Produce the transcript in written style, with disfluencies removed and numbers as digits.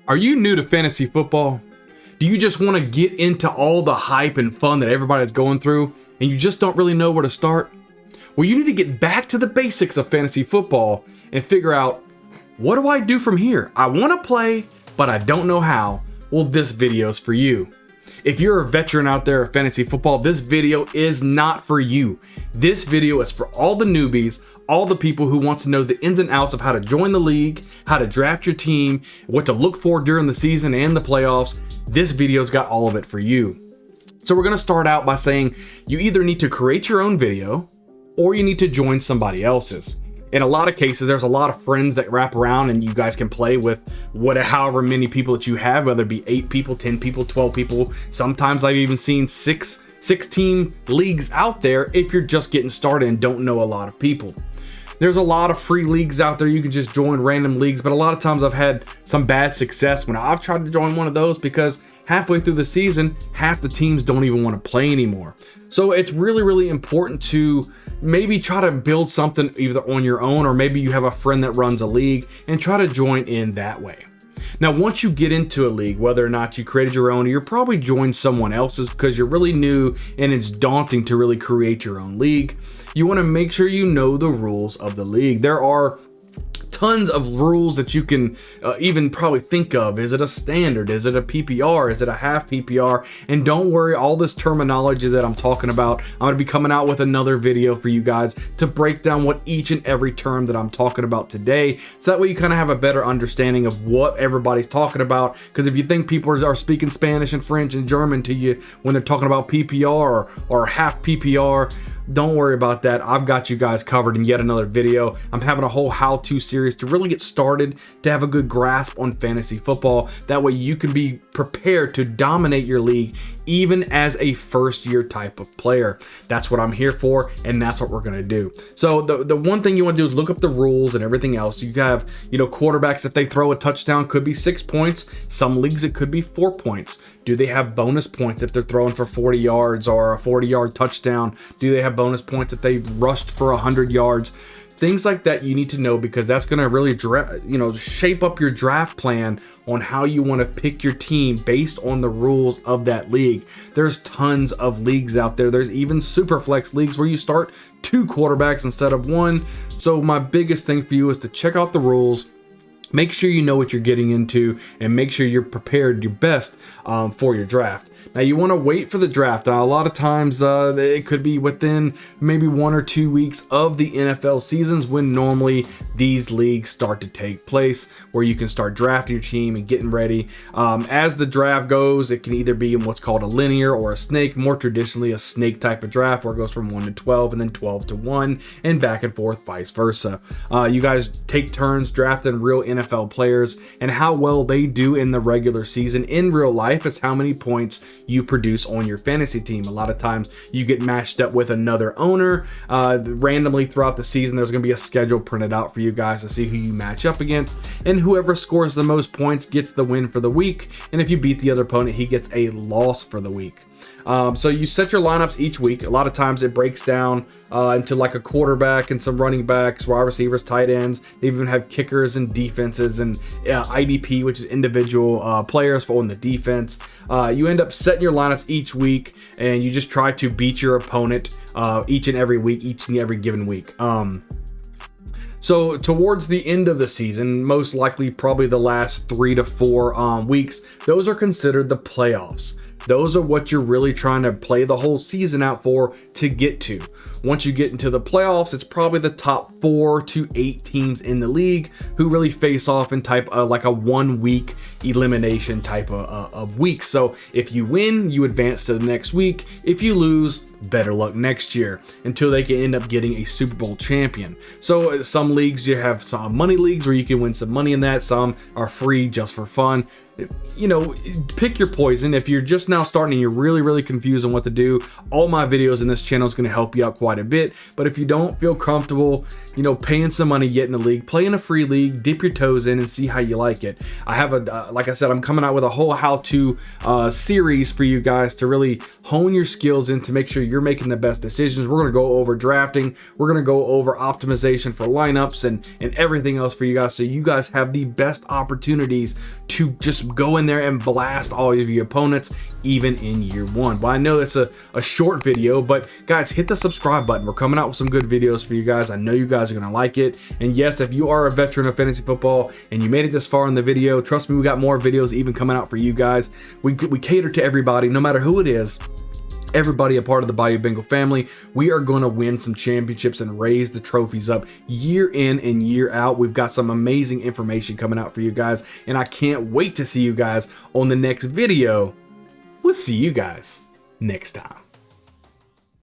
Are you new to fantasy football? Do you just want to get into all the hype and fun that everybody's going through and you just don't really know where to start? Well, you need to get back to the basics of fantasy football and figure out, what do I do from here? I want to play, but I don't know how. Well, this video's for you. If you're a veteran out there of fantasy football, this video is not for you. This video is for all the newbies, all the people who wants to know the ins and outs of how to join the league, how to draft your team, what to look for during the season and the playoffs. This video's got all of it for you. So we're gonna start out by saying you either need to create your own video or you need to join somebody else's. In a lot of cases, there's a lot of friends that wrap around and you guys can play with however many people that you have, whether it be 8 people, 10 people, 12 people. Sometimes I've even seen 6-team leagues out there if you're just getting started and don't know a lot of people. There's a lot of free leagues out there. You can just join random leagues, but a lot of times I've had some bad success when I've tried to join one of those because halfway through the season, half the teams don't even want to play anymore. So it's really, really important to maybe try to build something either on your own or maybe you have a friend that runs a league and try to join in that way. Now, once you get into a league, whether or not you created your own, or you're probably joined someone else's because you're really new and it's daunting to really create your own league, you want to make sure you know the rules of the league. There are tons of rules that you can even probably think of. Is it a standard? Is it a PPR? Is it a half PPR? And don't worry, all this terminology that I'm talking about, I'm going to be coming out with another video for you guys to break down what each and every term that I'm talking about today. So that way you kind of have a better understanding of what everybody's talking about. Because if you think people are speaking Spanish and French and German to you when they're talking about PPR or half PPR, don't worry about that. I've got you guys covered in yet another video. I'm having a whole how-to series to really get started, to have a good grasp on fantasy football. That way you can be prepared to dominate your league even as a first-year type of player. That's what I'm here for, and that's what we're gonna do. So the one thing you want to do is look up the rules and everything else. You have, quarterbacks, if they throw a touchdown, could be 6 points. Some leagues it could be 4 points. Do they have bonus points if they're throwing for 40 yards or a 40-yard touchdown? Do they have bonus points if they rushed for 100 yards? Things like that you need to know because that's going to really shape up your draft plan on how you want to pick your team based on the rules of that league. There's tons of leagues out there. There's even super flex leagues where you start 2 quarterbacks instead of 1. So my biggest thing for you is to check out the rules. Make sure you know what you're getting into and make sure you're prepared your best for your draft. Now you want to wait for the draft. A lot of times it could be within maybe 1 or 2 weeks of the NFL seasons when normally these leagues start to take place where you can start drafting your team and getting ready. As the draft goes, it can either be in what's called a linear or a snake, more traditionally a snake type of draft where it goes from 1 to 12 and then 12 to 1 and back and forth, vice versa. You guys take turns drafting real NFL players, and how well they do in the regular season in real life is how many points you produce on your fantasy team. A lot of times you get matched up with another owner randomly throughout the season. There's going to be a schedule printed out for you guys to see who you match up against, and whoever scores the most points gets the win for the week, and if you beat the other opponent, he gets a loss for the week. So you set your lineups each week. A lot of times it breaks down into like a quarterback and some running backs, wide receivers, tight ends. They even have kickers and defenses and IDP, which is individual players for on the defense. You end up setting your lineups each week and you just try to beat your opponent each and every week, each and every given week. So towards the end of the season, most likely probably the last 3 to 4 weeks, those are considered the playoffs. Those are what you're really trying to play the whole season out for to get to. Once you get into the playoffs, it's probably the top 4 to 8 teams in the league who really face off in type like a 1 week elimination type of week. So if you win, you advance to the next week. If you lose, better luck next year until they can end up getting a Super Bowl champion. So some leagues, you have some money leagues where you can win some money in that. Some are free just for fun. Pick your poison. If you're just now starting and you're really, really confused on what to do, all my videos in this channel is going to help you out quite a bit. But if you don't feel comfortable, paying some money yet in the league, play in a free league, dip your toes in and see how you like it. I have like I said, I'm coming out with a whole how-to series for you guys to really hone your skills in to make sure you're making the best decisions. We're going to go over drafting. We're going to go over optimization for lineups and everything else for you guys, so you guys have the best opportunities to just go in there and blast all of your opponents, even in year one. Well, I know that's a short video, but guys, hit the subscribe button. We're coming out with some good videos for you guys. I know you guys are going to like it. And yes, if you are a veteran of fantasy football and you made it this far in the video, trust me, we got more videos even coming out for you guys. We cater to everybody, no matter who it is. Everybody a part of the Bayou Bengal family. We are going to win some championships and raise the trophies up year in and year out. We've got some amazing information coming out for you guys, and I can't wait to see you guys on the next video. We'll see you guys next time.